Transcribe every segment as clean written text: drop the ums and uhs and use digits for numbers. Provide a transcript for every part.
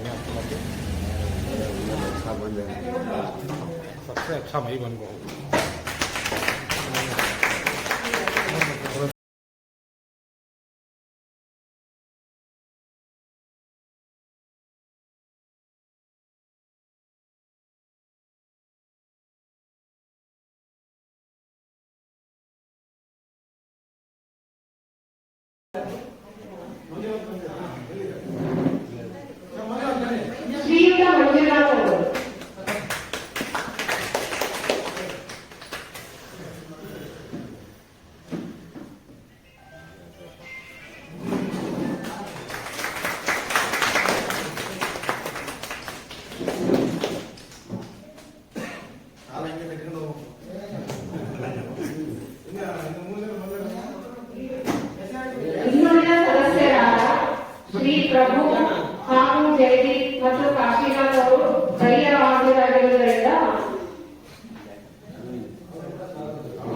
हैं आपको लगे? अच्छा बन जाएगा, सबसे अच्छा मैं ही बन गया हूँ। ಶ್ರೀಯುತ ಮಂಜುನಾಥ್ ಅವರು ಇನ್ನುಳಿದ ಸದಸ್ಯರಾದ ಶ್ರೀ ಪ್ರಭು ಹಾಗೂ ಜಯದೀಪ್ ಮತ್ತು ಕಾಶಿನಾಥ್ ಅವರು ಸ್ಥಳೀಯ ಹಾಜರಾಗಿರುವುದರಿಂದ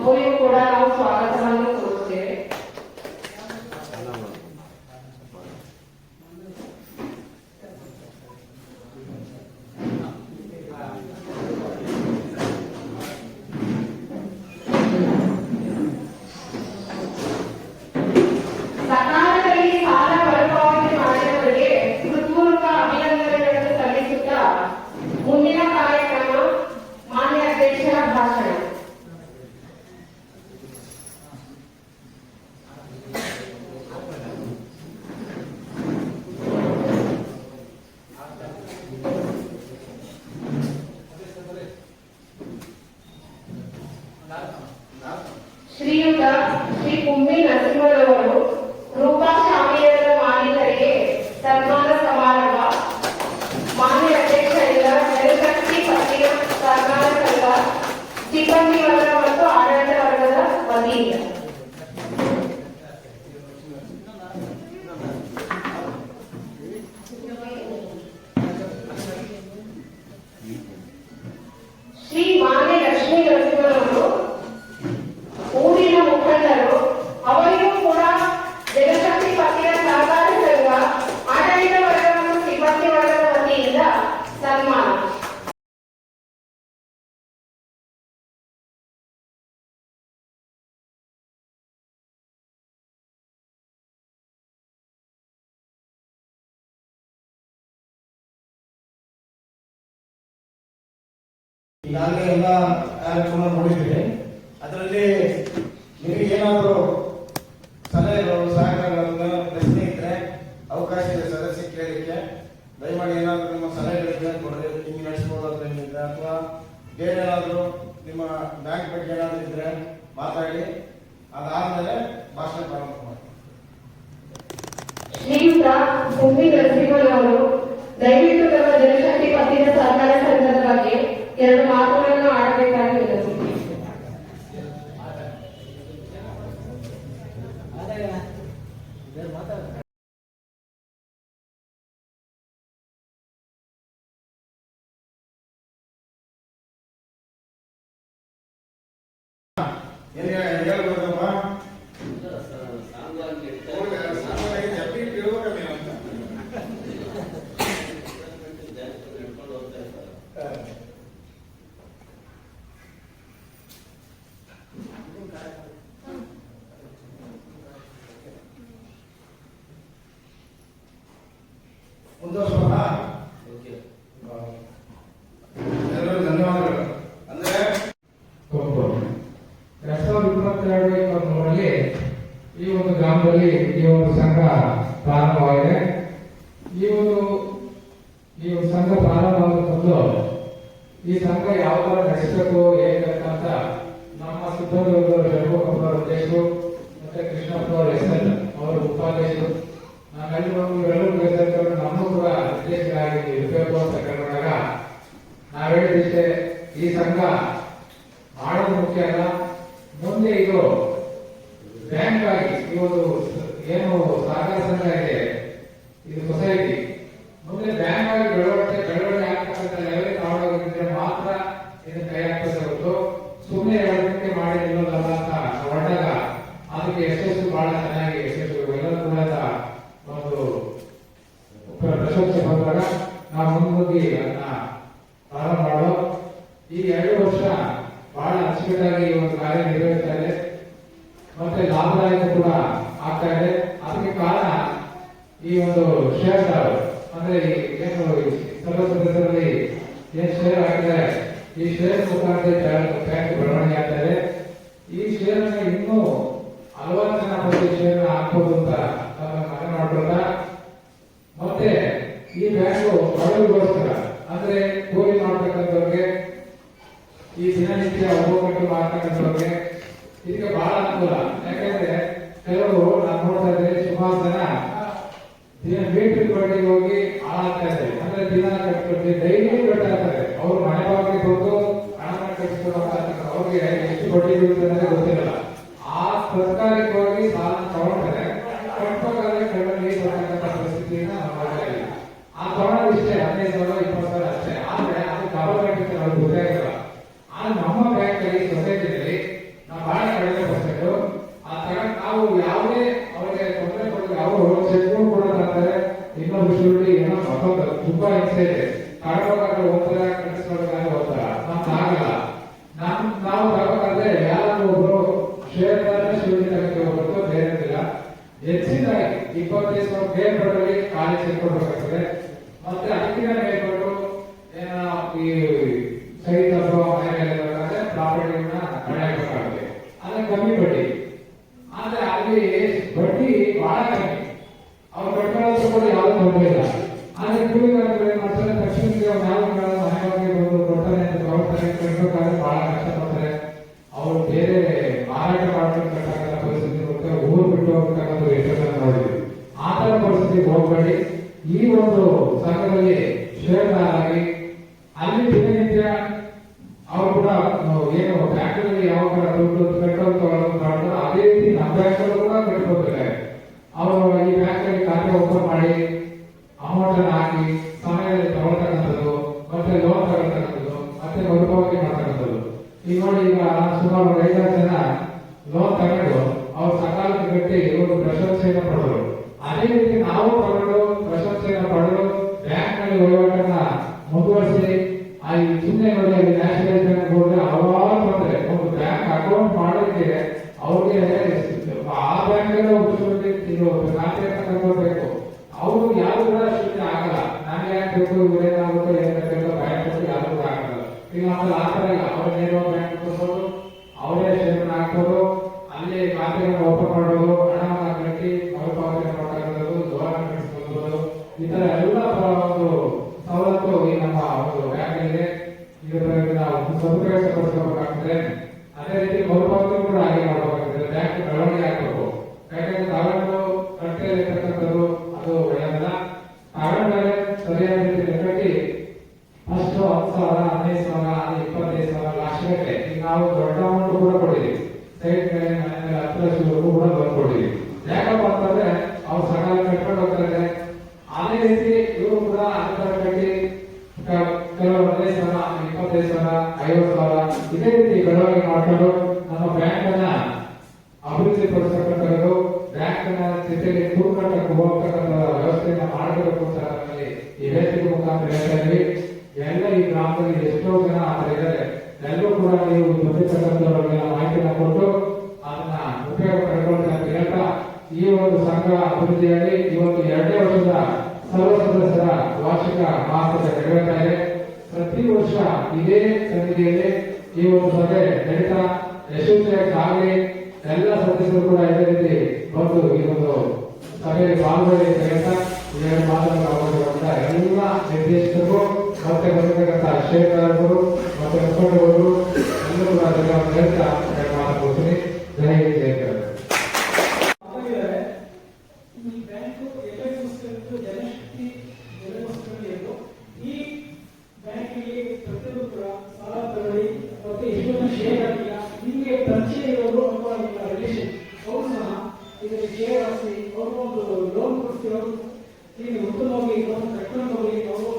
ಅವರಿಗೂ ಕೂಡ ನಾವು ಸ್ವಾಗತವನ್ನು ಕೋರುತ್ತೇವೆ. ಸಕಾಲದಲ್ಲಿ ಸಾಲ ಮರುಪಾವತಿ ಮಾಡಿದವರಿಗೆ ಹೃತ್ಪೂರ್ವಕ ಅಭಿನಂದನೆಗಳನ್ನು ಸಲ್ಲಿಸುತ್ತಾ ಮುಂದಿನ ಕಾರ್ಯಕ್ರಮ ಮಾನ್ಯ ಅಧ್ಯಕ್ಷರ ಭಾಷಣ. ಶ್ರೀಯುತ ಶ್ರೀ ಕುಂಬಿ ನರಸಿಂಹರವರು ರೂಪಾ ಶಾಮಿಯಾನದ ಮಾಲೀಕರಿಗೆ ಸನ್ಮಾನ ಸಮಾರಂಭ. ಮಾನ್ಯ ಅಧ್ಯಕ್ಷರಿಂದ ಜನಶಕ್ತಿ ಪತ್ತಿನ ಸಹಕಾರ ಸಂಘ ಸಿಬ್ಬಂದಿ ವರ್ಗ ಮತ್ತು ಆಡಳಿತ ವರ್ಗದ ವತಿಯಿಂದ ಶ್ರೀ ಮಾನ್ಯ ಲಕ್ಷ್ಮೀ ನರಸಿಂಹರವರು ಊರಿನ ಮುಖಂಡರು, ಅವರಿಗೂ ಕೂಡ ಜನಶಕ್ತಿ ಪತ್ತಿನ ಸಹಕಾರ ಸಂಘ ಆಡಳಿತ ವರ್ಗ ಮತ್ತು ಸಿಬ್ಬಂದಿ ವರ್ಗದ ವತಿಯಿಂದ ಸನ್ಮಾನ. ಈಗಾಗಲೇ ಎಲ್ಲ ಕಾರ್ಯಕ್ರಮ ನೋಡಿದ್ದೀವಿ. ಅದರಲ್ಲಿ ನಿಮಗೆ ಏನಾದರೂ ಸಲಹೆಗಳು ಸಹಕಾರಗಳನ್ನು ಪ್ರಶ್ನೆ ಇದ್ರೆ ಅವಕಾಶ ಇದೆ ಸದಸ್ಯ ಕೇಳಲಿಕ್ಕೆ. ದಯಮಾಡಿ ಏನಾದರೂ ನಿಮ್ಮ ಸಲಹೆಗಳಿದ್ರೆ ಕೊಡ್ರಿ, ಹಿಂಗೆ ನಡೆಸ್ಬೋದು ಏನಿದ್ರೆ, ಅಥವಾ ಬೇರೆ ಏನಾದರೂ ನಿಮ್ಮ ಬ್ಯಾಂಕ್ ಬಗ್ಗೆ ಏನಾದರೂ ಇದ್ರೆ ಮಾತಾಡಿ. ಅದಾದ್ಮೇಲೆ ಭಾಷಣ ಪ್ರಾರಂಭ ಮಾಡಿ. ಶ್ರೀಯುತ ಕುಂಬಿ ನರಸಿಂಹರವರು ದಯವಿಟ್ಟು ನಮ್ಮ ಜನಶಕ್ತಿ ಪತ್ತಿನ ಸಹಕಾರ ಸಂಘದ ಬಗ್ಗೆ ಎರಡು ಮಾತುಗಳನ್ನು ಆಡಬೇಕಾಗಿ ವಿನಂತಿಸುತ್ತೇನೆ. ಹೇಳ್ಬೋದಮ್ಮ? ಮುಂದುವರ್ಸೋಣ. ಎಲ್ಲರಿಗೂ ಧನ್ಯವಾದಗಳು. ಅಂದ್ರೆ 2022-23 ಈ ಒಂದು ಗ್ರಾಮದಲ್ಲಿ ಈ ಒಂದು ಸಂಘ ಪ್ರಾರಂಭವಾಗಿದೆ. ಈ ಒಂದು ಸಂಘ ಪ್ರಾರಂಭವಾದ ಮೊದಲು ಈ ಸಂಘ ಯಾವ ತರ ನಡೆಸಬೇಕು ಹೇಗಂತ ನಮ್ಮ ಸಿಬ್ಬಂದಿ ಶರ್ಮಕಪ್ಪ ಅಧ್ಯಕ್ಷರು ಮತ್ತೆ ಕೃಷ್ಣಪ್ಪ ಅವರು ಎಸ್ಎಲ್ ಅವರು ಉಪಾಧ್ಯಕ್ಷರು ನಾವೆಲ್ಲರೂ ಇವೆಲ್ಲರೂ ನಮ್ಮೂ ಕೂಡ ಅಧ್ಯಕ್ಷರಾಗಿ ಇರಬೇಕು ಅಂತ ಕಂಡಾಗ ನಾವು ಹೇಳಿದಿಷ್ಟೇ, ಈ ಸಂಘ ಮಾಡೋದು ಮುಖ್ಯ ಅಲ್ಲ, ಮುಂದೆ ಇದು ಬ್ಯಾಂಕ್ ಆಗಿ ಇವತ್ತು ಏನು ಸಹಕಾರ ಸಂಘ ಇದೆ, ಇದು ಸೊಸೈಟಿ ಮುಂದೆ ಬ್ಯಾಂಕ್ ಆಗಿ ಬೆಳವಣಿಗೆ ಆಗ್ತಕ್ಕಂಥ ಲೆವೆಲ್ ಮಾಡೋದಿದ್ರೆ ಮಾತ್ರ ಇದನ್ನ ಕೈ ಹಾಕ್ತದೆ ಹೊರತು ಸುಮ್ಮನೆ ಹೇಳೋದಕ್ಕೆ ಮಾಡಿ ನಿಲ್ಲೋದಲ್ಲ ಅಂತ ಹೊರಟಾಗ ಅದಕ್ಕೆ ಯಶಸ್ಸು ಬಹಳ ಚೆನ್ನಾಗಿ ಯಶಸ್ಸು ಎಲ್ಲರೂ ಕೂಡ ಒಂದು ಪ್ರಶಂಸೆ ಬಂದಾಗ ಮತ್ತೆ ಲಾಭದಾಯಕ ಕೂಡ ಆಗ್ತಾ ಇದೆ. ಅದಕ್ಕೆ ಕಾರಣ ಈ ಒಂದು ಶೇರ್ ಅಂದ್ರೆ ಏನು ಸರ್ವ ಸದಸ್ಯರಲ್ಲಿ ಏನ್ ಶೇರ್ ಆಗಿದ್ದಾರೆ, ಈ ಶೇರ್ ಮುಖಾಂತರ ಬ್ಯಾಂಕ್ ಬೆಳವಣಿಗೆ ಆಗ್ತಾ ಇದೆ. ಈ ಶೇರ್ ಇನ್ನೂ ಹಲವಾರು ಜನ ಬಂದು ಶೇರ್ ಹಾಕ್ಬೋದು ಅಂತ ಮನೆ ಮಾಡ್ಕೊಳ್ತಾ, ಮತ್ತೆ ಈ ಬ್ಯಾಂಕು ಬಡವರಿಗೋಸ್ಕರ ಅಂದ್ರೆ ಕೂಲಿ ಮಾಡ್ತಕ್ಕಂಥವ್ರಿಗೆ, ಈ ದಿನನಿತ್ಯ ಹೋಗ್ಬಿಟ್ಟು ಮಾಡ್ತಕ್ಕಂಥವ್ರಿಗೆ ಇದಕ್ಕೆ ಬಹಳ ಅನುಕೂಲ. ಯಾಕಂದ್ರೆ ಕೆಲವರು ನಾನು ನೋಡ್ತಾ ಇದ್ರೆ ಸುಮಾರು ಜನ ಮೀಟರ್ ಬಡ್ಡಿಗೆ ಹೋಗಿ ಹಾಳಾಗ್ತಾ ಇದ್ದಾರೆ. ಅಂದ್ರೆ ದಿನ ಕಟ್ಕೊಳ್ತೀವಿ, ಡೈಲಿ ಕಟ್ಟಾಗ್ತಾರೆ. ಅವ್ರು ಮನೆ ಬಾಗಿಲಿಗೆ ಬಂದು ಹಣವನ್ನು ಕಟ್ಟಿಸ್ಕೊಳ್ತಾರೆ. ಅವ್ರಿಗೆ ಎಷ್ಟು ಬಡ್ಡಿ ಬೀಳ್ತದೆ ಗೊತ್ತಿರಲ್ಲ. ಆ ಸರ್ಕಾರಿಕವಾಗಿ ಸಾಲ ತಗೊಂಡ್ರೆ ಕಟ್ಬೇಕಾದ್ರೆ ಕಣ್ಣಲ್ಲಿ ಬರ್ತಕ್ಕಂಥ ಪರಿಸ್ಥಿತಿನ ನೋಡ್ತಾ ಇದ್ದೀವಿ. ಆ ತಗೊಳ್ಳೋದಿಷ್ಟೇ 15,000 20,000 ಅಷ್ಟೇ. ಆದ್ರೆ ಅದು ಗವರ್ಮೆಂಟ್ ಅವ್ರಿಗೆ ಗೊತ್ತಾಗಿರಲ್ಲ. ಆದ್ರೆ ನಮ್ಮ ಬ್ಯಾಂಕ್ ಅಲ್ಲಿ ಸೊಸೈಟಿಯಲ್ಲಿ ನಾವು ಬಹಳ ಕಡಿಮೆ ಪರ್ಸೆಂಟ್ ಆ ತಗೊಂಡು ನಾವು ಯಾವುದೇ ಅವರಿಗೆ ತೊಂದರೆ ಕೊಡೋದು, ಅವರು ಚೆಕ್ ಬುಕ್ ಕೊಡೋದಂತಾರೆ, ಇನ್ನೊಂದು ಶೂರಿಟಿ ಏನೋ ಮತ್ತೊಂದು ತುಂಬಾ ಹಿಂಸೆ ಇದೆ. ತಗೊಂಡೋಗಾದ್ರೆ ಹೋಗ್ತಾರ, ಕಟ್ಟಿಸ್ಕೊಳ್ಬೇಕಾದ್ರೆ ಹೋಗ್ತಾರ. ನಮ್ಗೆ ಆಗಲ್ಲ. ನಾವು ತಗೋಬೇಕಾದ್ರೆ ಯಾರು ಒಬ್ರು ಶೇರ್ ಶೂರಿಟಿ ತಗೋತೀವಿ ಹೊರತು ಬೇರೆದಿಲ್ಲ. ಹೆಚ್ಚಿನದಾಗಿ 25,000 ಮೇಲ್ಪಟ್ಟಲ್ಲಿ ಖಾಲಿ ಚೆಕ್ ಕೊಡ್ಬೇಕಾಗ್ತದೆ. ಮತ್ತೆ ಅದಕ್ಕಿಂತ ಮೇಲ್ಪಟ್ಟು ಏನೋ ಈ ಸೈಟ್ ಅಥವಾ ಮನೆ ಪ್ರಾಪರ್ಟಿಗಳನ್ನ ಪಡೆಯಬೇಕಾಗುತ್ತೆ. ಅದೇ ಕಮ್ಮಿ ಬಡ್ಡಿ. ಆದ್ರೆ ಅಲ್ಲಿ ಬಡ್ಡಿ ಬಹಳ ಕಮ್ಮಿ. ಅವ್ರು ಕಟ್ಕೊಳ್ಳೋದು ಕೂಡ ಯಾವ್ದು ತೊಂದರೆ ಇಲ್ಲ. ಆದ್ರೆ ಕೂಲಿಗಾರರು ಏನ್ ಮಾಡ್ತಾರೆ, ತಕ್ಷಣಕ್ಕೆ ಅವ್ರು ಯಾವ ಮನೆಗಳಿಗೆ ಬಂದು ಕೊಡ್ತಾರೆ ಅಂತ ತಗೊಳ್ತಾರೆ, ಕಟ್ಬೇಕಾದ್ರೆ ಬಹಳ ಕಷ್ಟಪಡ್ತಾರೆ. ಅವ್ರು ಬೇರೆ ಮಾರಾಟ ಮಾಡ್ತಕ್ಕಂಥ ಪರಿಸ್ಥಿತಿ ಬರುತ್ತೆ. ಊರು ಬಿಟ್ಟು ಹೋಗ್ತಕ್ಕಂಥ ಎಷ್ಟೊಂದು ನೋಡಿದ್ವಿ. ಆ ತರ ಪರಿಸ್ಥಿತಿಗೆ ಹೋಗ್ಬೇಡಿ. ಈ ಒಂದು ಸಂಘದಲ್ಲಿ ಷೇರುದಾರರಾಗಿ ಅಲ್ಲಿ ದಿನನಿತ್ಯ ಅವರು ಕೂಡ ಏನು ಬ್ಯಾಂಕ್ಗಳಲ್ಲಿ ಯಾವ ತರ ದುಡ್ಡು ಕಟ್ಟೋದು ಅದೇ ರೀತಿ ನಮ್ಮ ಬ್ಯಾಂಕ್ ಕೂಡ ಕಟ್ಕೋತಾರೆ. ಅವರು ಈ ಬ್ಯಾಂಕ್ ಅಲ್ಲಿ ಖಾತೆ ಓಪನ್ ಮಾಡಿ ಅಮೌಂಟ್ ಹಾಕಿ ಸಮಯದಲ್ಲಿ ತಗೊಳ್ತಕ್ಕಂಥದ್ದು, ಮತ್ತೆ ಲೋನ್ ತಗೊಳ್ತಕ್ಕಂಥದ್ದು, ಮತ್ತೆ ಮರುಪಾವತಿ ಮಾಡ್ತಕ್ಕಂಥದ್ದು. ಈಗ ನೋಡಿ, ಈಗ ಸುಮಾರು 5-6 ಜನ ಲೋನ್ ತಗೊಂಡು ಅವ್ರು ಸಕಾಲಕ್ಕೆ ಕಟ್ಟಿ ಒಂದು ಪ್ರಶಂಸೆಯನ್ನು ಪಡೆದರು. ಅದೇ ರೀತಿ ನಾವು ತಗೊಂಡು ಪ್ರಶಂಸೆಯನ್ನು ಪಡೆದು ಬ್ಯಾಂಕ್ ನಲ್ಲಿ ವಹಿವಾಟನ್ನ ಮುಂದುವರಿಸಿ ಸುಮ್ಮನೆ ನೋಡಿ ಅಲ್ಲಿ ನ್ಯಾಷನಲ್ ಬ್ಯಾಂಕ್ ಹೋದ್ರೆ ಹಲವಾರು ತೊಂದರೆ. ಒಂದು ಬ್ಯಾಂಕ್ ಅಕೌಂಟ್ ಮಾಡೋದಕ್ಕೆ ಅವ್ರಿಗೆ ಆ ಬ್ಯಾಂಕ್ ಖಾತೆಯನ್ನು ತಗೋಬೇಕು. ಅವರು ಯಾರು ಕೂಡ ಶುದ್ಧ ಆಗಲ್ಲ. ನನಗೆ ಯಾಕೆ ಬೇಕು, ಇವರೇನಾಗುತ್ತೋ ಏನಂತ ಬ್ಯಾಂಕ್ ಯಾರು ಕೂಡ ಆಗಲ್ಲ. ಈಗ ಆಮೇಲೆ ಆ ತರ ಇಲ್ಲ. ಅವ್ರ ನೇರ ಬ್ಯಾಂಕ್ ತಗೋದು, ಅವರೇ ಶೇರ್ ಹಾಕೋದು, ಅಲ್ಲಿ ಖಾತೆಗಳನ್ನು ಓಪನ್ ಮಾಡೋದು, ಹಣವನ್ನು ಕಟ್ಟಿ ಮರುಪಾವತಿ ಮಾಡತಕ್ಕಂಥದ್ದು, ಲೋನ್ ಕಟ್ಟಿಸ್ಕೊಳ್ಳೋದು, ಈ ತರ ಎಲ್ಲ ಒಂದು ಸವಲತ್ತು ಈ ನಮ್ಮ ಒಂದು ಬ್ಯಾಂಕ್ ಇದೆ. ಇದರ ನಾವು ಸದುಪಯೋಗ ಪಡಿಸಬೇಕಾಗ್ತದೆ. ಅದೇ ರೀತಿ ಮರುಪಾವತಿ ಕೂಡ ಹಾಗೆ ಮಾಡಬೇಕಾಗ್ತದೆ. ಬ್ಯಾಂಕ್ ಬೆಳವಣಿಗೆ ಆಗಬೇಕು. ಯಾಕಂದ್ರೆ ತಗೊಂಡು ಕಟ್ಟಿರ್ತಕ್ಕಂಥದ್ದು ಅದು ಒಳ್ಳೆಯದಲ್ಲ. ತಗೊಂಡ್ರೆ ಸರಿಯಾದ ರೀತಿ ಕಟ್ಟಿ ಅಷ್ಟು 10,000, 15,000, 25,000 ಲಕ್ಷ ಗಟ್ಟಲೆ ಈಗ ನಾವು ದೊಡ್ಡ ಅಮೌಂಟ್ ಕೂಡ ಕೊಟ್ಟಿದ್ದೀವಿ. ಸೈಟ್ ಮೇಲೆ ಮನೆ ಮೇಲೆ 10 ಲಕ್ಷವರೆಗೂ ಕೂಡ ಲೋನ್ ಕೊಟ್ಟಿದ್ದೀವಿ. ಯಾಕಪ್ಪ ಅಂತಂದ್ರೆ ಅವ್ರು ಸಕಾಲ ಕಟ್ಕೊಂಡು ಹೋಗ್ತಾರೆ. ಅದೇ ರೀತಿ ಇವರು ಕೂಡ ಅನುದಾನ ಕಟ್ಟಿ ಕೆಲವು 15,000, 25,000, 50,000 ಇದೇ ರೀತಿ ಬೆಳವಣಿಗೆ ಮಾಡ್ಕೊಂಡು ನಮ್ಮ ಬ್ಯಾಂಕ್ ಅನ್ನ ಅಭಿವೃದ್ಧಿ ಪಡಿಸತಕ್ಕಂಥದ್ದು, ಬ್ಯಾಂಕ್ ನ ಸ್ಥಿತಿಯಲ್ಲಿ ಕೂರ್ಕಟ್ಟಕ್ಕೆ ಹೋಗ್ತಕ್ಕಂಥ ವ್ಯವಸ್ಥೆಯನ್ನ ಮಾಡಬೇಕು ಅಂತ ನಮ್ಮಲ್ಲಿ ಈ ವೇದಿಕೆ ಮುಖಾಂತರ ಹೇಳ್ತಾ ಇದ್ವಿ. ಎಲ್ಲ ಈ ಗ್ರಾಮದಲ್ಲಿ ಎಷ್ಟೋ ಜನ ಆತರ ಇದ್ದಾರೆ. ಎಲ್ಲರೂ ಕೂಡ ನೀವು ಬಂದಿರ್ತಕ್ಕಂಥವ್ರಿಗೆಲ್ಲ ಮಾಹಿತಿಯನ್ನು ಕೊಟ್ಟು ಅದನ್ನ ಉಪಯೋಗ ಪಡ್ಕೊಳ್ತಾ ಅಂತ ಹೇಳ್ತಾ, ಈ ಒಂದು ಸಂಘ ಅಭಿವೃದ್ಧಿಯಾಗಿ ಇವತ್ತು 2ನೇ ವರ್ಷದ ಸರ್ವ ಸದಸ್ಯರ ವಾರ್ಷಿಕ ಮಹಾಸಭೆ ನಡೆಯುತ್ತಾ ಇದೆ. ಪ್ರತಿ ವರ್ಷ ಇದೇ ಸಮಿತಿಯಲ್ಲಿ ಈ ಒಂದು ಸಭೆ ನಡೀತಾ ಯಶಸ್ವಿಯಾಗಿ ಎಲ್ಲ ಸದಸ್ಯರು ಕೂಡ ಇದೇ ರೀತಿ ಬಂದು ಈ ಒಂದು ಸಭೆಯಲ್ಲಿ ಪಾಲ್ಗೊಳ್ಳಿ ಅಂತ ಹೇಳ್ತಾ 2 ಮಾತುಗಳನ್ನು ಎಲ್ಲ ನಿರ್ದೇಶಕರು ಮತ್ತೆ ಬಂದಿರತಕ್ಕಂಥ ಷೇರುದಾರರು ಮತ್ತೆ ಮುಖಂಡರು ಎಲ್ಲರೂ ಕೂಡ ಧನ್ಯವಾದ ಹೇಳ್ತಾ 2 ಮಾತು ಕೊಡ್ತೀನಿ. ಜೈ ಹಿಂದ್, ಜೈ ಕರ್ನಾಟಕ. ಈ ಬ್ಯಾಂಕಿಗೆ ಪ್ರತಿಯೊಂದು ಕೂಡ ಸಾಲ ತಗೊಳ್ಳಿ ಮತ್ತೆ ಎಷ್ಟೊಂದು ಶೇರ್ ಆಗಿಲ್ಲ, ನಿಮಗೆ ಪರಿಚಯ ಇರೋರು ಅಥವಾ ನಿಮ್ಮ ರಿಲೇಷನ್ ಅವರು ಸಹ ಇದರಲ್ಲಿ ಶೇರ್ ಹಾಕಿ ಅವರು ಒಂದು ಲೋನ್ ಕೊಡ್ತಿರೋರು ಈಗ ಉತ್ತಮವಾಗಿ ಲೋನ್ ಕಟ್ಕೊಂಡು ಹೋಗಿ ಅವರು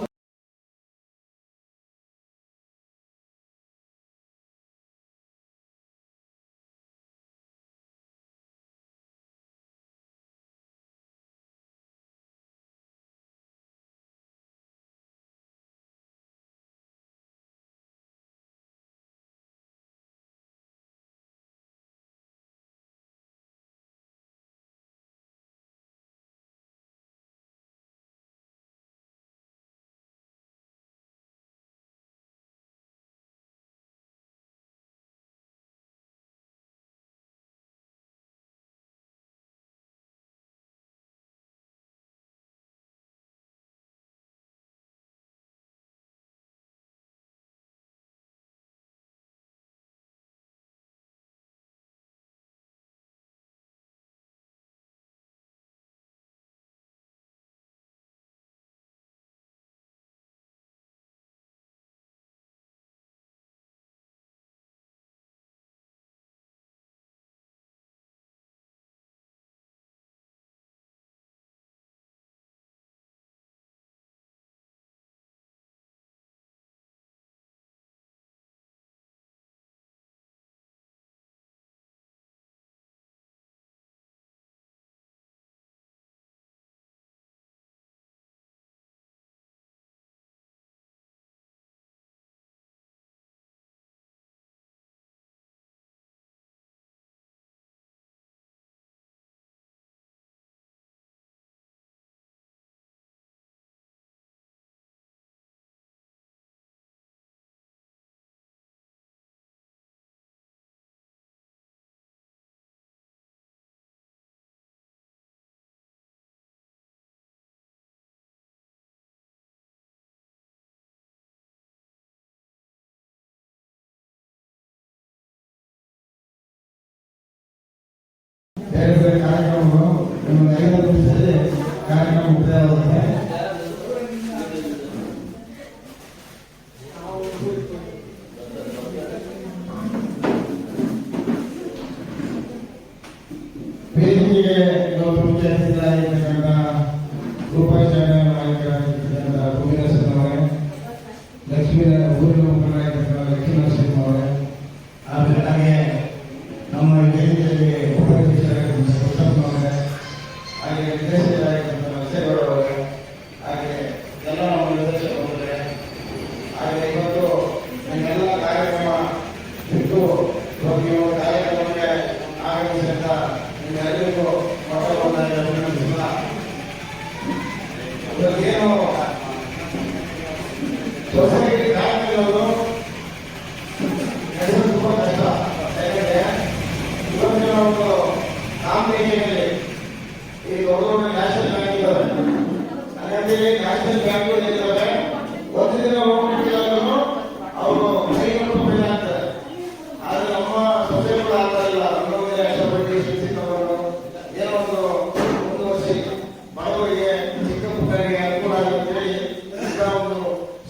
ಬೇರೆ ಬೇರೆ ಕಾರ್ಯಕ್ರಮಗಳು ಒಂದು 5 ನಿಮಿಷದಲ್ಲಿ ಕಾರ್ಯಕ್ರಮ ಮುಕ್ತಾಯವಾಗುತ್ತೆ. ವೇದಿಕೆಗೆ ಇವತ್ತು ಮುಖ್ಯ ಅತಿಥಿಗಳಾಗಿರ್ತಕ್ಕಂಥ ರೂಪಾಯಿ ನಾಯಕರಾಗಿರ್ತಕ್ಕಂಥ ಭೂಮಿನರಸಿಂಹ ಅವರೇ, ಲಕ್ಷ್ಮೀ ಊರಿನ ಮುಖಂಡರಾಗಿರ್ತಕ್ಕಂಥ ಲಕ್ಷ್ಮೀ ನರಸಿಂಹ ಅವರೇ, ಹಾಗೆ ನಮ್ಮ ವೇದಿಕೆಯಲ್ಲಿ ಉಪಾಧ್ಯಕ್ಷರಾಗಿರ್ತಕ್ಕಂಥ ಕೃಷ್ಣಪ್ಪ ಅವರೇ, ಹಾಗೆ ನಿರ್ದೇಶಕರಾಗಿರ್ತಕ್ಕಂಥ ನರಸೇಗೌಡ ಅವರೇ, ಹಾಗೆ ಎಲ್ಲ ನಮ್ಮ ನಿರ್ದೇಶಕರು ಅವರೇ, ಹಾಗೆ ಇವತ್ತು ನಿಮ್ಮೆಲ್ಲ ಕಾರ್ಯಕ್ರಮ ಬಿಟ್ಟು ನೀವು ಕಾರ್ಯಕ್ರಮಕ್ಕೆ ಆಗಮಿಸಿದಂತ ನಿಮ್ಮೆಲ್ಲರಿಗೂ ಮೊದಲೊಂದಾಗಿ ಅಭಿನಂದಿಸುತ್ತಾ, ಏನು ಸೊಸೈಟಿ ಕಾರ್ಯಕ್ರಮಗಳು ನಡೆಸೋದು ತುಂಬಾ ಕಷ್ಟ. ಯಾಕಂದ್ರೆ ಇವತ್ತಿನ ಒಂದು ಕಾಂಪಿಟೇಷನ್ನಲ್ಲಿ ಈ ದೊಡ್ಡ ದೊಡ್ಡ ನ್ಯಾಷನಲ್ ಬ್ಯಾಂಕ್ ಇದ್ದಾವೆ, ಹಾಗಾಗಿ ನ್ಯಾಷನಲ್ ಬ್ಯಾಂಕ್ ಇದ್ದಾವೆ. ಒಂದು ದಿನ ಹೋಗ್ಬಿಟ್ಟಿದ್ರು ಅವರು 500 ರೂಪಾಯಿ ಆಗ್ತಾರೆ. ಆದ್ರೆ ನಮ್ಮ ಸೊಸೈಟಿಗಳು ಆಗ್ತಾ ಇಲ್ಲ. ನಮ್ಮೊಂದು ಕಷ್ಟಪಟ್ಟು ಶಿಕ್ಷಿತವರು ಏನೋ ಒಂದು ಮುಂದುವರಿಸಿ ಬಡವರಿಗೆ ಚಿಕ್ಕ ಪುಟ್ಟರಿಗೆ ಅನುಕೂಲ ಆಗುತ್ತೆ ಈಗ ಒಂದು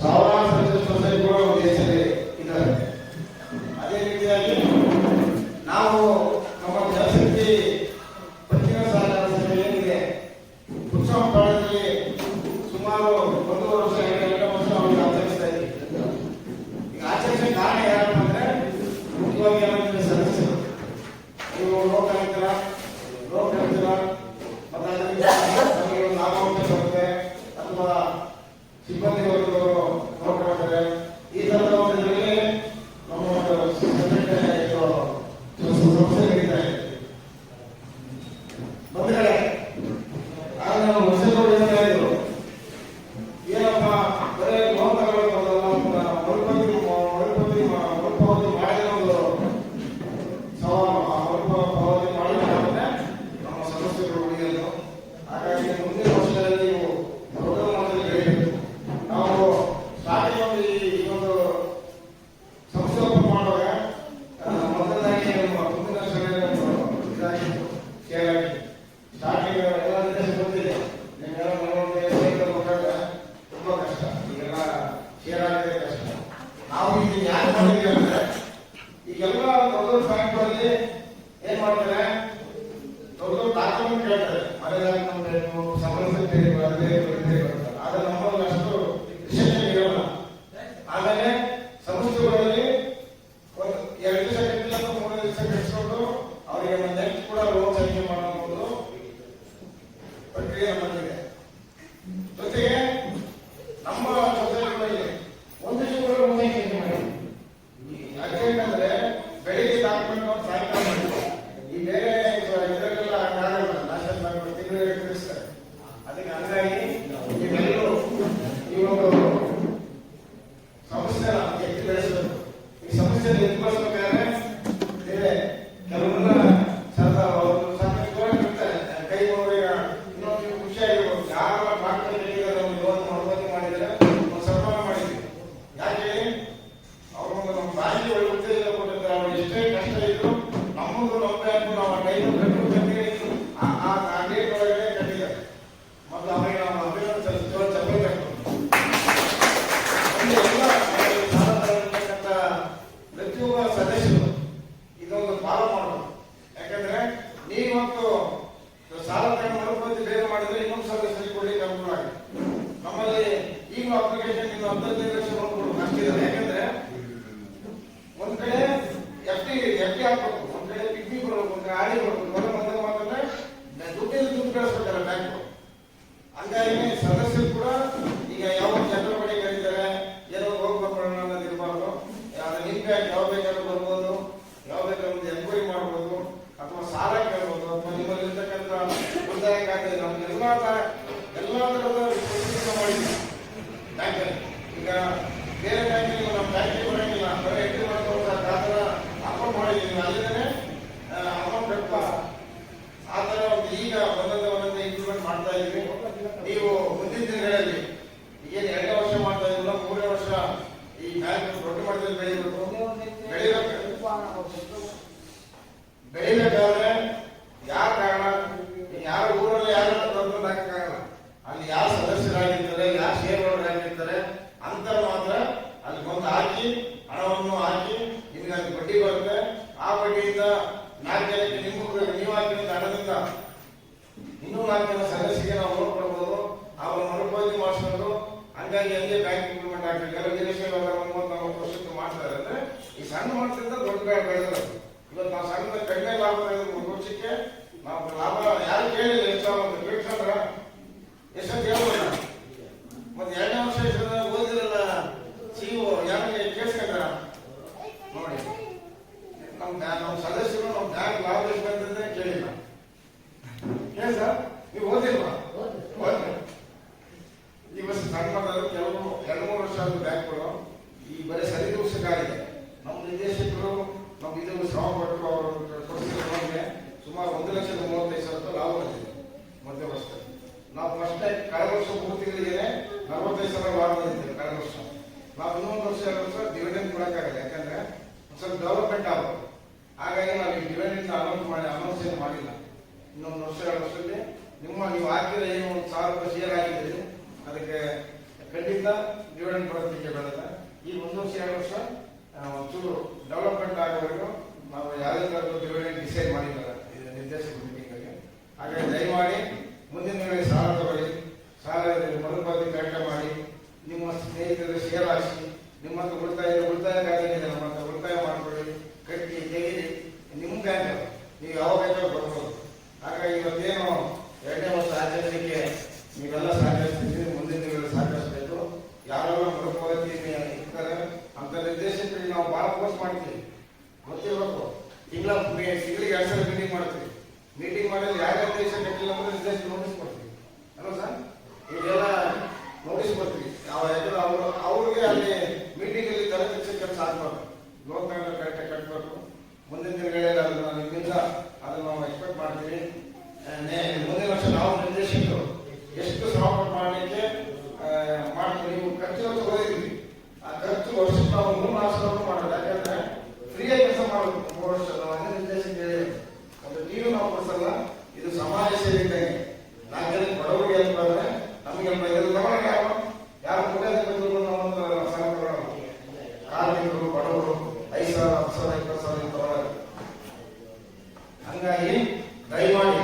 ಸಾವಿರಾರು ಸೊಸೈಟಿಗಳು ದೇಶದಲ್ಲಿ ಇದ್ದಾರೆ. ಅದೇ ರೀತಿಯಾಗಿ ನಾವು ನಮ್ಮ ಜನಶಕ್ತಿ ಪತ್ತಿನ ಸಹಕಾರ ಸಂಘ ಏನಿದೆ ಉತ್ಸವ ಕಾಲದಲ್ಲಿ ಸುಮಾರು 1 ವರ್ಷ 2 ವರ್ಷ ಅವರಿಗೆ ಆಚರಿಸ್ತಾ ಇದ್ದೀವಿ. ಈಗ ಆಚರಿಸೋ ಕಾರಣ ಯಾರು ಅಂದ್ರೆ ಮುಖ್ಯವಾಗಿ ಏನಾಗಿದೆ ಸದಸ್ಯರು, ನೀವು ಲೋಕಾಯುಕ್ತರ ಮತ್ತೆ ನಮಗೆ ಒಂದು ನಾಮಾಂಶ ಬರುತ್ತೆ ಅಥವಾ ಸಿಬ್ಬಂದಿ ವರ್ಗದವರು ನೋಡ್ಕೊಳ್ತಾರೆ. ಈ ತರದ ಒಂದು ಇದರಲ್ಲಿ ನಮ್ಮ ಒಂದು ಸಂಸ್ಥೆ ನಡೀತಾ ಇದೆ. ಒಂದು ಕಡೆ ಆಗ ನಾವು ವರ್ಷಗಳು ಹೇಳ್ತಾ ಇದ್ರು, ಏನಪ್ಪ ಬರೀ ಲೋನ್ ತಗೊಳ್ಳೋದಲ್ಲ, ಮರುಪಾವತಿ ಮಾಡಿದ ಒಂದು ಮರುಪಾವತಿ ಮಾಡಿದ್ರೆ ನಮ್ಮ ಸಮಸ್ಯೆಗಳು ಉಳಿಯಲು. ಹಾಗಾಗಿ ಮುಂದಿನ ವರ್ಷಗಳಲ್ಲಿ ನೀವು ದೊಡ್ಡ ಮಟ್ಟದಲ್ಲಿ ಬೆಳೆಯಬೇಕು. ನಾವು ಸ್ಟಾರ್ಟಿಂಗ್ ಈ ಒಂದು ಸಂಸ್ಥೆ ಓಪನ್ ಮಾಡುವಾಗ ಮೊದಲನಾಗಿ ನಮ್ಮ ಮುಂದಿನ ಇದಾಗಿತ್ತು ಶೇರ್ ಆಗಿ ಸ್ಟಾರ್ಟಿಂಗ್ ಎಲ್ಲ ನಿರ್ದೇಶ ಗೊತ್ತಿದೆ. ನಿಮ್ಗೆಲ್ಲ ಮಕ್ಕಳ ತುಂಬಾ ಕಷ್ಟ, ಈಗೆಲ್ಲ ಶೇರ್ ಆಗಿದೆ ಕಷ್ಟ. ನಾವು ಈಗ ಯಾಕೆ ಮಾಡಿದ್ವಿ ಅಂದ್ರೆ ಈಗೆಲ್ಲ ದೊಡ್ಡ ಬ್ಯಾಂಕ್ಗಳಲ್ಲಿ ಏನ್ ಮಾಡ್ತಾರೆ, ದೊಡ್ಡ ಡಾಕ್ಯುಮೆಂಟ್ ಕೇಳ್ತಾರೆ, ಮನೆಯಾಗಿ ನಮ್ಗೆ ಸಮಸ್ಯೆ ಆದ್ರೆ ನಮ್ಮಲ್ಲಿ ಅಷ್ಟು ರಿಸೆಪ್ಷನ್ ಇರೋಲ್ಲ. ಆಮೇಲೆ ಸಂಸ್ಥೆಗಳಲ್ಲಿ ಒಂದು 2 ದಿವಸ ಕಟ್ಟಿಲ್ಲ, 3 ದಿವಸ ಕಟ್ಟಿಸ್ಕೊಂಡು ಅವರಿಗೆ ನೆಕ್ಸ್ಟ್ ಕೂಡ ಲೋನ್ ಸಂಖ್ಯೆ ಮಾಡಬಹುದು ಪ್ರಕ್ರಿಯೆ ನಮ್ಮಲ್ಲಿದೆ. ಜೊತೆಗೆ ನಮ್ಮ ಸೊಸೈಟಿಗಳಲ್ಲಿ ಒಂದು ದಿವಸ ಮುಂದೆ ಮಾಡಿ ಯಾಕೆಂದ್ರೆ ಬೆಳಿಗ್ಗೆ ಡಾಕ್ಯುಮೆಂಟ್ ಸಾಯಂಕಾಲ ಈ ಬೇರೆ ಇದರಲ್ಲೆಲ್ಲ ಆಗಲ್ಲ, ನ್ಯಾಷನಲ್ ಬ್ಯಾಂಕ್ ತಿಂಗಳಿಗೆ ತಿಳಿಸ್ತಾರೆ. ಅದಕ್ಕೆ ಹಂಗಾಗಿ ನೀವೆಲ್ಲರೂ ಈ ಒಂದು ಸಮಸ್ಯೆ ಎತ್ತಿ ಬೆಳೆಸಬೇಕು. ಈ ಸಮಸ್ಯೆ ಎತ್ತಿ ಬೆಳೆಸಬೇಕಾದ್ರೆ ಬೇರೆ ಕೆಲವನ್ನ ಸಾಕಷ್ಟು ಇರ್ತಾರೆ ಕೈ ನೋಡಿಗ ಇನ್ನೊಂದು ಖುಷಿಯಾಗಿರ್ಬೋದು. ಯಾರ ಡಾಕ್ಟರ್ ಲೋನ್ ಅನುಮತಿ ಮಾಡಿದರೆ ಒಂದು ಸನ್ಮಾನ ಮಾಡಿದ್ವಿ. ಯಾಕೆ ಅವ್ರೊಂದು ನಮ್ಮ ಬ್ಯಾಂಕಿಗೆ ಒಳ್ಳೆ ಉತ್ತೇಜನ ಕೊಟ್ಟಿರ್ತಾರೆ. ಅವ್ರು ಎಷ್ಟೇ ಕಷ್ಟ ಇದ್ರು ನಮ್ಮದು ನಮ್ಮ ಬ್ಯಾಂಕು ನಾವು ಟೈಮ್ ಕಟ್ಟಿದ್ರು ಆ ಡೇಟ್ ಒಳಗಡೆ ಕಟ್ಟಿದ್ದಾರೆ. ಮತ್ತು ಅವರಿಗೆ ನಾವು ಅಭಿನಂದನೆ ಸಲ್ಲಿಸುವ ಚಪ್ಪಲಿ ಕಟ್ಟಬೇಕು. ಪ್ರತಿಯೊಬ್ಬ ಸದಸ್ಯರು ಇದೊಂದು ಫಾಲೋ ಮಾಡಬೇಕು. ಯಾಕಂದ್ರೆ ನೀವತ್ತು ಸಾಲ ಮರುಪಾವತಿ ಬೇರೆ ಮಾಡಿದ್ರೆ ಇನ್ನೊಂದು ಸದಸ್ಯರಿಗೆ ಕೊಡ್ಲಿಕ್ಕೆ ಅನುಕೂಲ ಆಗಿದೆ. ನಮ್ಮಲ್ಲಿ ಈಗಲೂ ಅಪ್ಲಿಕೇಶನ್ ಇನ್ನು 15 ಲಕ್ಷ ಕೊಡಬೇಕು ಅಷ್ಟಿದೆ. ಯಾಕಂದ್ರೆ ಒಂದ್ ಕಡೆ ಎಫ್ಡಿ ಹಾಕ್ಬೇಕು, ಒಂದ್ ಕಡೆ ಪಿಗ್ನಿ ಕೊಡ್ಬೇಕು, ಒಂದ್ ಕಡೆ ಆಡಿ ಕೊಡ್ಬೇಕು. ಮೊದಲ ಮಾತಂದ್ರೆ ದುಡ್ಡು ಕಳಿಸ್ಬೇಕಲ್ಲ ಬ್ಯಾಂಕ್. ಹಂಗಾಗಿ ಸದಸ್ಯರು ಕೂಡ ಈಗ ಯಾವ ಜನರ ಬಳಿ ಕರೀತಾರೆ ಏನೋ ಹೋಗಿ ಬರ್ಕೊಳ್ಳೋಣ ಅನ್ನೋದು ಇರಬಾರ್ದು. ನಿಮ್ ಬ್ಯಾಂಕ್ ಯಾವ ಬೇಕಾದ್ರೂ ಬರ್ಬೋದು, ಯಾವ ಬೇಕಾದ್ರೂ ಒಂದು ಎನ್ಕ್ವೈರಿ ಮಾಡ್ಬೋದು, ಅಥವಾ ಸಾಲ ಕೇಳ್ಬೋದು, ಅಥವಾ ನಿಮ್ಮಲ್ಲಿ ಇರ್ತಕ್ಕಂಥ ಉಳಿತಾಯ ಖಾತೆ ನಮ್ಗೆಲ್ಲಾ ತರದ ಮಾಡಿದ್ವಿ ಬ್ಯಾಂಕಲ್ಲಿ. ಈಗ ಬೇರೆ ಬ್ಯಾಂಕಿಗೆ ನಮ್ಮ ಬ್ಯಾಂಕಿಗೆ ಬರೋಂಗಿಲ್ಲ, ಬರೀ ಎಂಟ್ರಿ ಮಾಡ್ಕೊಂಡು ಖಾತೆ ಅಕೌಂಟ್ ಮಾಡಿದ್ದೀವಿ, ಅಲ್ಲಿಂದನೇ ಅಮೌಂಟ್ ಕಟ್ಟ ಆ ತರ ಒಂದು ಈಗ ಒಂದೊಂದೇ ಇಂಪ್ಲಿಮೆಂಟ್ ಮಾಡ್ತಾ ಇದ್ವಿ. ನೀವು ಮುಂದಿನ ದಿನಗಳಲ್ಲಿ ಏನು 2 ವರ್ಷ ಮಾಡ್ತಾ ಇದ್ದಿಲ್ಲ, 3 ವರ್ಷ ಈ ಬ್ಯಾಂಕ್ ದೊಡ್ಡ ಮಟ್ಟದಲ್ಲಿ ಬೆಳಿಬೇಕಾದ್ರೆ ಯಾರ ಇಲಾಖೆಯಿಂದ ಹಣದಿಂದ ಇನ್ನೂ 4 ಜನ ಸದಸ್ಯರಿಗೆ ನಾವು ನೋಡ್ಕೊಳ್ಬೋದು. ಅವ್ರ ಮರುಪಾವತಿ ಮಾಡಿಸ್ಕೊಂಡು ಹಂಗಾಗಿ ಹಂಗೆ ಬ್ಯಾಂಕ್ ಇಂಪ್ಲಿಮೆಂಟ್ ಆಗ್ತದೆ. ಕೆಲವು ನಿರೀಕ್ಷೆ 30-40 ವರ್ಷಕ್ಕೆ ಮಾಡ್ತಾರೆ. ಅಂದ್ರೆ ಈ ಸಣ್ಣ ಮಟ್ಟದಿಂದ ದೊಡ್ಡ ಬೆಳೆದ್ರು. ಇವತ್ತು ನಾವು ಸಣ್ಣ ಕಡಿಮೆ ಲಾಭ ತೆಗೆದು 1 ವರ್ಷಕ್ಕೆ ನಾವು ಲಾಭ ಯಾರು ಕೇಳಿಲ್ಲ ಎಷ್ಟು ಅಂತ ಕೇಳ್ಕೊಂಡ್ರ ಎಷ್ಟೊಂದು ಹೇಳ್ಬೋದ. ಮತ್ತೆ 2ನೇ ವರ್ಷ ಓದಿರಲ್ಲ ಸಿಇಒ ಯಾರಿಗೆ ಕೇಳಿಸ್ಕೊಂಡ್ರ ನೋಡಿ. ನಮ್ಮ ಸದಸ್ಯರು ನಮ್ಮ ಬ್ಯಾಂಕ್ ಲಾಭ ಎಷ್ಟು ಬಂದಿದೆ ಕೇಳಿಲ್ಲ. ಏನ್ ಸರ್ ನೀವು ಓದಿಲ್ವಾ? ಈ ವರ್ಷ ಸಣ್ಣ ಮಟ್ಟದ ಕೆಲವು 2-3 ವರ್ಷ ಆದ ಬ್ಯಾಂಕ್ಗಳು ಈ ಬರೀ ಸರಿದೂಗಿಸಕ್ಕಾಗಿದೆ. ನಮ್ಮ ನಿರ್ದೇಶಕರು ನಾವು ಇದು ಶ್ರಮ ಪಟ್ಟು ಅವರು ಕೊಡಿಸಿರೋರಿಗೆ ಸುಮಾರು 1,35,000 ಲಾಭ ಬಂದಿದೆ ಮಧ್ಯ ವರ್ಷದಲ್ಲಿ. ನಾವು ಫಸ್ಟ್ ಕಳೆದ ವರ್ಷ 3 ತಿಂಗಳಿಗೆ 45,000 ಲಾಭ ಬಂದಿದ್ದೇವೆ ಕಳೆದ ವರ್ಷ. ನಾವು ಇನ್ನೊಂದು ವರ್ಷ 2 ವರ್ಷ ಡಿವಿಡೆಂಡ್ ಕೊಡಕ್ಕಾಗಲ್ಲ. ಯಾಕಂದ್ರೆ ಸ್ವಲ್ಪ ಡೆವಲಪ್ಮೆಂಟ್ ಆಗಬೇಕು. ಹಾಗಾಗಿ ನಾವು ಈ ಡಿವಿಡೆಂಡ್ ಅನೌನ್ಸ್ ಏನು ಮಾಡಿಲ್ಲ. ಇನ್ನೊಂದು ವರ್ಷ 2 ವರ್ಷದಲ್ಲಿ ನೀವು ಹಾಕಿದ್ರೆ ಏನು 1,000 ರೂಪಾಯಿ ಶೇರ್ ಹಾಕಿದ್ದೀರಿ ಅದಕ್ಕೆ ಖಂಡಿತ ಡಿವಿಡೆಂಡ್ ಬರೋದಕ್ಕೆ ಬರುತ್ತೆ. ಈ 1 ವರ್ಷ 2 ವರ್ಷ ಒಂಚೂರು ಡೆವಲಪ್ಮೆಂಟ್ ಆಗೋವರೆಗೂ ನಾವು ಯಾವುದೇ ಥರದ ಡಿವಿಡೆಂಡ್ ಡಿಸೈಡ್ ಮಾಡಿಲ್ಲ ನಿರ್ದೇಶಕ ಮೀಟಿಂಗ್ಗೆ. ಹಾಗಾಗಿ ದಯಮಾಡಿ ಮುಂದಿನ ದಿನಗಳಲ್ಲಿ ಸಾಲ ತಗೊಳ್ಳಿ, ಸಾಲ ಮರುಪಾವತಿ ಕಡಿಮೆ ಮಾಡಿ, ನಿಮ್ಮ ಸ್ನೇಹಿತರ ಶೇರ್ ಹಾಕಿ, ನಿಮ್ಮ ಹತ್ರ ಉಳಿತಾಯ ಖಾತೆ ಇದೆ, ನಮ್ಮ ಹತ್ರ ಉಳಿತಾಯ ಮಾಡ್ಕೊಳ್ಳಿ, ಕಟ್ಟಿ ತೆಗೀರಿ. ನಿಮ್ಮ ಬ್ಯಾಂಕ್ ನೀವು ಯಾವ ಬೇಕಾದ್ರೂ ಬರ್ಬೋದು. ಹಾಗಾಗಿ ಇವತ್ತೇನು 2ನೇ ವರ್ಷ ಆಚರಣೆಗೆ ನೀವೆಲ್ಲ ಸಹಕರಿಸ್ತಿದ್ದೀವಿ. ಮುಂದಿನ ದಿನಗಳಲ್ಲಿ ಸಹಕರಿಸಬೇಕು. ಯಾರೆಲ್ಲ ಮರುಪಾವತಿ ಇರ್ತಾರೆ ಅಂತ ನಿರ್ದೇಶಕರಿಗೆ ನಾವು ಭಾಳ ಫೋರ್ಸ್ ಮಾಡ್ತೀವಿ. ಗೊತ್ತಿರಬೇಕು. ತಿಂಗಳಿಗೆ 2 ಸಲ ಮೀಟಿಂಗ್ ಮಾಡ್ತೀವಿ. ಮೀಟಿಂಗ್ ಮಾಡಿದ್ರೆ ಯಾರ್ಯಾವ ದೇಶ ಕಟ್ಟಿಲ್ಲ ಅಂದ್ರೆ ನಿರ್ದೇಶಕ ನೋಟಿಸ್ ಕೊಡ್ತೀವಿ ಅಲ್ವಾ ಸರ್? ಈಗೆಲ್ಲ ನೋಟಿಸ್ ಕೊಡ್ತೀವಿ. ಅವ್ರಿಗೆ ಅಲ್ಲಿ ಮೀಟಿಂಗ್ ಅಲ್ಲಿ ತಲೆ ತೆಗೆಸೋ ಕೆಲಸ ಆಗ್ಬಾರ್ದು. ಲೋಕನಾಗ ಕರೆಕ್ಟಾಗಿ ಕಟ್ಟಬೇಕು. ಮುಂದಿನ ದಿನಗಳಲ್ಲಿ ನಿಮ್ಮಿಂದ ಅದನ್ನು ನಾವು ಎಕ್ಸ್ಪೆಕ್ಟ್ ಮಾಡ್ತೀವಿ. ಮುಂದಿನ ವರ್ಷ ನಾವು ನಿರ್ದೇಶಕರು ಎಷ್ಟು ಶ್ರಮಪಟ್ಟು ಮಾಡಲಿಕ್ಕೆ ಮಾಡ್ತೀವಿ. ನೀವು ಖರ್ಚು ತಗೋದಿದ್ವಿ. ಆ ಖರ್ಚು ವರ್ಷಕ್ಕೆ ನಾವು 3-4 ಸಾವಿರ ಮಾಡೋದು. ಯಾಕಂದ್ರೆ ಫ್ರೀಯಾಗಿ ಕೆಲಸ ಮಾಡಬೇಕು. 3 ವರ್ಷ ನಾವು ನಿರ್ದೇಶಕ ಹೇಳಿದ್ರು. ಒಂದು ಟಿವಿ ನಾವು ಕೊಡಿಸಲ್ಲ. ಇದು ಸಮಾಜ ಸೇವೆ ಇದ್ದಂಗೆ. 4 ಜನ ಬಡವರಿಗೆ ಹೆಲ್ಪ್ ಮಾಡಿದ್ರೆ ನಮಗೆ ಹೆಲ್ಪ್ ಆಗಿದೆ. ಯಾರು ಕೊಡೋದಕ್ಕೆ ಬಂದ್ರು ನಾವೊಂದು ಸಾಲ ತಗೊಳ್ಳೋಣ. ಕಾರ್ಮಿಕರು ಬಡವರು 5,000, 10,000, 20,000 ತಗೊಳ್ಳೋದು. ಹಂಗಾಗಿ ದಯಮಾಡಿ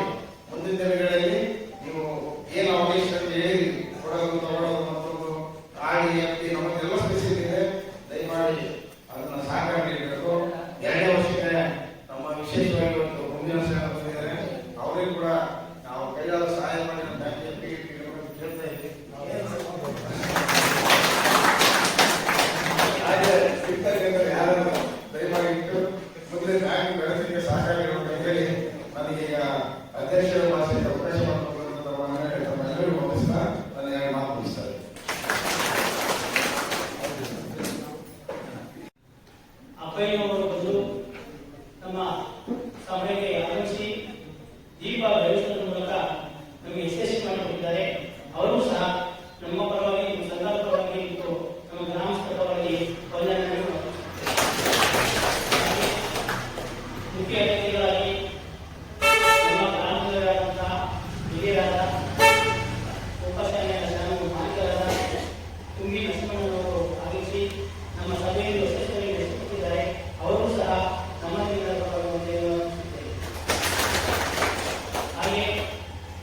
ಮುಂದಿನ ದಿನಗಳಲ್ಲಿ ನೀವು ಏನು ಅವಕಾಶ ಹೇಳಿ ಕೊಡೋದು ತಗೊಳ್ಳೋದು ಮತ್ತೊಂದು ಆಡಿ ಎಫ್ಟಿ ನಮ್ಮದೆಲ್ಲ ಸ್ಪೆಸಿಫಿಕ್ ಇದೆ. ದಯಮಾಡಿ ಅದನ್ನ ಸಹಕಾರ ನೀಡಬೇಕು. 2ನೇ ವರ್ಷಕ್ಕೆ ನಮ್ಮ ವಿಶೇಷವಾಗಿ ಒಂದು ಮುಂದಿನ ಬಂದಿದ್ದಾರೆ. ಅವರಿಗೂ ಕೂಡ ನಾವು ಕೈಯಾದ ಸಹಾಯ ಮಾಡಿ ನಮ್ಮ ಬ್ಯಾಂಕ್ ಕೇಳ್ತಾ ಇದ್ದೀವಿ. ಹಾಗೆ ಸಿಗ್ತಕ್ಕಂಥ ಯಾರನ್ನು ದಯಮಾಡಿ ಇಟ್ಟು ಮುಂದೆ ಬ್ಯಾಂಕ್ ಬೆಳೆಸಲಿಕ್ಕೆ ಸಹಕಾರ ಹೇಳಿ ನನಗೆ ಈಗ ಅಧ್ಯಕ್ಷರ ಭಾಷೆಗೆ ಅವಕಾಶ ಮಾಡಿಕೊಳ್ಳುವಂಥಲ್ಲರಿಗೂ ಗಮನಿಸ್ತಾ ನನ್ನ 2 ಮಾತು ಮುಗಿಸ್ತಾರೆ. ಅಪ್ಪಯ್ಯನವರು ಬಂದು ನಮ್ಮ ಸಭೆಗೆ ಆಗಮಿಸಿ ದೀಪ ಬೆಳೆಸುವುದರ ಮೂಲಕ ನಮಗೆ ಯಶಸ್ವಿ ಮಾಡಿಕೊಟ್ಟಿದ್ದಾರೆ. ಅವರು ಸಹ ನಮ್ಮ ಪರವಾಗಿ, ನಮ್ಮ ಸಂಘದ ಪರವಾಗಿ ಮತ್ತು ನಮ್ಮ ಗ್ರಾಮಸ್ಥರ ಪರವಾಗಿ ವಂದನೆಗಳನ್ನು ಮುಖ್ಯ ಅತಿಥಿಗಳಾಗಿ ನಮ್ಮ ಗ್ರಾಮದವರಾದಂತಹ ಹಿರಿಯರಾದ ಉಪಸ್ಥಾನಿಕರಾದ ಮಾಲೀಕರಾದ ತುಂಬಿ ನರಸಿಂಹಣ್ಣನವರು ಆಗಮಿಸಿ ನಮ್ಮ ಸಭೆಯನ್ನು ಯಶಸ್ವಿಯಾಗಿ ನಡೆಸುತ್ತಿದ್ದಾರೆ. ಅವರು ಸಹ ನಮ್ಮ ಹಾಗೆ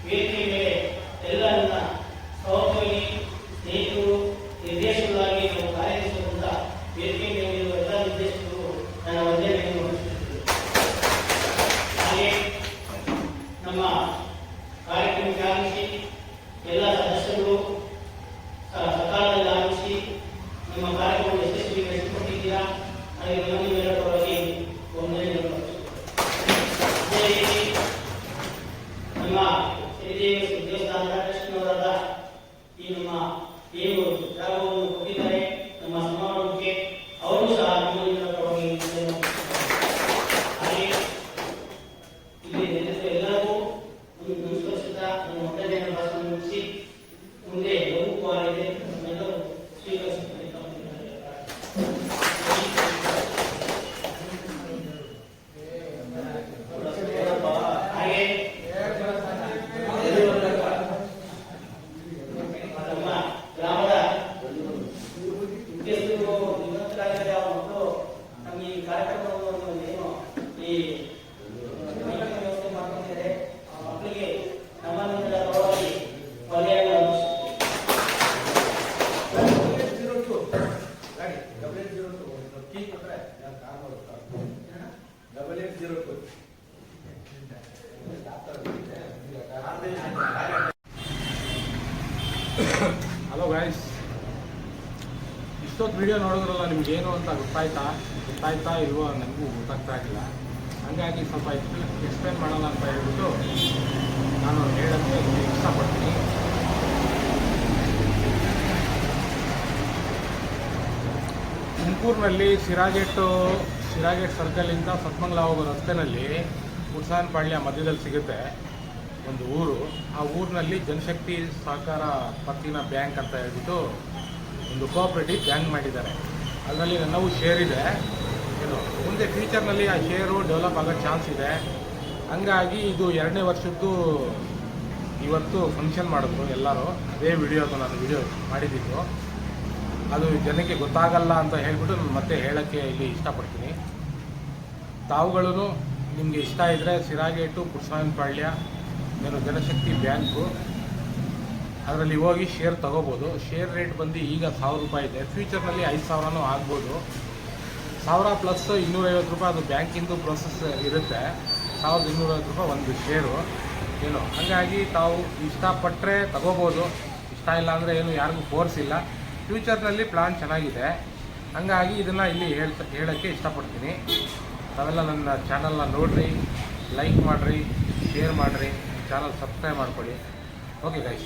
ವೇದಿಕೆ ಮೇಲೆ ಎಲ್ಲ ನನ್ನ ಸಹೋದ್ಯೋಗಿ ಸ್ನೇಹಿತರು ನಿರ್ದೇಶಕರಾಗಿ ನಾವು ಕಾರ್ಯನಿರ್ವಹಿಸುವಂತ ವೇದಿಕೆ ಮೇಲಿರುವ ಎಲ್ಲ ನಿರ್ದೇಶಕರು ನನ್ನ ವಂದನೆಯನ್ನು ಹಾಗೆ ನಮ್ಮ ಕಾರ್ಯಕ್ರಮಕ್ಕೆ ಆಗಮಿಸಿ ಎಲ್ಲ ಸದಸ್ಯರು ಸಕಾಲದಲ್ಲಿ ಆಗಮಿಸಿ ನಮ್ಮ ಕಾರ್ಯಕ್ರಮ ಯಶಸ್ವಿ ನಡೆಸಿಕೊಟ್ಟಿದ್ದೀರಾ. ಹಾಗೆ ನಮ್ಮೆಲ್ಲರ ಪರವಾಗಿ ವಂದನೆಗಳು. ಅದೇ ರೀತಿ ನಮ್ಮ ದೇವಸ್ಥಾನದ ಕೃಷ್ಣವರಾದ ಈ ನಮ್ಮ ಏನು ಜಾಗವನ್ನು ಕೊಟ್ಟಿದ್ದಾರೆ ನಮ್ಮ ಸಮಾರಂಭಕ್ಕೆ, ಅವರು ಸಹ ನಮ್ಮೆಲ್ಲರ ಪರವಾಗಿ ಹಾಗೆ ಇಲ್ಲಿ ನೆಲೆಸಿದ ಎಲ್ಲರಿಗೂ ನಮಸ್ಕರಿಸುತ್ತಾ ನನ್ನ ಮೊದಲನೇ ಭಾಷಣ ಮುಗಿಸಿ ಮುಂದೆ ಲಘುವಾಗಿದೆ ನಮ್ಮೆಲ್ಲರೂ ಸ್ವೀಕರಿಸುತ್ತಾರೆ. ಹಾಗೆ ನಮ್ಮ ಗ್ರಾಮದ ಹಲೋ ಗೈಸ್, ಇಷ್ಟೊತ್ತು ವಿಡಿಯೋ ನೋಡಿದ್ರಲ್ಲ, ನಿಮ್ಗೇನು ಅಂತ ಗೊತ್ತಾಯ್ತಾ ಇಲ್ವೋ ನನಗೂ ಗೊತ್ತಾಗ್ತಾ ಇಲ್ಲ. ಹಾಗಾಗಿ ಸ್ವಲ್ಪ ಎಕ್ಸ್ಪ್ಲೇನ್ ಮಾಡೋಣ ಅಂತ ಹೇಳ್ಬಿಟ್ಟು ನಾನು ಹೇಳೋಕ್ಕೆ ಇಷ್ಟಪಡ್ತೀನಿ. ತುಮಕೂರಿನಲ್ಲಿ ಸಿರಾಗೇಟ್ ಸರ್ಕಲಿಂದ ಸತ್ಮಂಗಲ ಹೋಗೋ ರಸ್ತೆಯಲ್ಲಿ ಪುಟ್ಸಾನಪಾಳ್ಯ ಮಧ್ಯದಲ್ಲಿ ಸಿಗುತ್ತೆ ಒಂದು ಊರು. ಆ ಊರಿನಲ್ಲಿ ಜನಶಕ್ತಿ ಸಹಕಾರ ಪತ್ತಿನ ಬ್ಯಾಂಕ್ ಅಂತ ಹೇಳ್ಬಿಟ್ಟು ಒಂದು ಕೋಆಪರೇಟಿವ್ ಬ್ಯಾಂಕ್ ಮಾಡಿದ್ದಾರೆ. ಅದರಲ್ಲಿ ನನ್ನವು ಶೇರ್ ಇದೆ. ಏನು ಮುಂದೆ ಫ್ಯೂಚರ್ನಲ್ಲಿ ಆ ಶೇರು ಡೆವಲಪ್ ಆಗೋ ಚಾನ್ಸ್ ಇದೆ. ಹಂಗಾಗಿ ಇದು 2ನೇ ವರ್ಷದ್ದು ಇವತ್ತು ಫಂಕ್ಷನ್ ಮಾಡಿದ್ರು ಎಲ್ಲರೂ. ಅದೇ ವಿಡಿಯೋದು ನಾನು ವಿಡಿಯೋ ಮಾಡಿದ್ದಿದ್ದು. ಅದು ಜನಕ್ಕೆ ಗೊತ್ತಾಗಲ್ಲ ಅಂತ ಹೇಳ್ಬಿಟ್ಟು ನಾನು ಮತ್ತೆ ಹೇಳೋಕ್ಕೆ ಇಲ್ಲಿ ಇಷ್ಟಪಡ್ತೀನಿ. ತಾವುಗಳು ನಿಮಗೆ ಇಷ್ಟ ಇದ್ದರೆ ಸಿರಾಗೇಟು ಪುಟ್ಸಾನಪಾಳ್ಯ ಏನು ಜನಶಕ್ತಿ ಬ್ಯಾಂಕು, ಅದರಲ್ಲಿ ಹೋಗಿ ಶೇರ್ ತೊಗೋಬೋದು. ಶೇರ್ ರೇಟ್ ಬಂದು ಈಗ 1000 ರೂಪಾಯಿ ಇದೆ. ಫ್ಯೂಚರ್ನಲ್ಲಿ 5000 ಆಗ್ಬೋದು. 1000 ಪ್ಲಸ್ 250 ರೂಪಾಯಿ ಅದು ಬ್ಯಾಂಕಿಂದು ಪ್ರೊಸೆಸ್ ಇರುತ್ತೆ. 1250 ರೂಪಾಯಿ ಒಂದು ಶೇರು ಏನು. ಹಾಗಾಗಿ ತಾವು ಇಷ್ಟಪಟ್ಟರೆ ತಗೋಬೋದು, ಇಷ್ಟ ಇಲ್ಲ ಅಂದರೆ ಏನು ಯಾರಿಗೂ ಫೋರ್ಸ್ ಇಲ್ಲ. ಫ್ಯೂಚರ್ನಲ್ಲಿ ಪ್ಲಾನ್ ಚೆನ್ನಾಗಿದೆ. ಹಾಗಾಗಿ ಇದನ್ನು ಇಲ್ಲಿ ಹೇಳೋಕ್ಕೆ ಇಷ್ಟಪಡ್ತೀನಿ. ತಾವೆಲ್ಲ ನನ್ನ ಚಾನಲ್ನ ನೋಡಿರಿ, ಲೈಕ್ ಮಾಡಿರಿ, ಶೇರ್ ಮಾಡಿರಿ, ಚಾನಲ್ ಸಬ್ಸ್ಕ್ರೈಬ್ ಮಾಡ್ಕೊಳ್ಳಿ. Okay guys.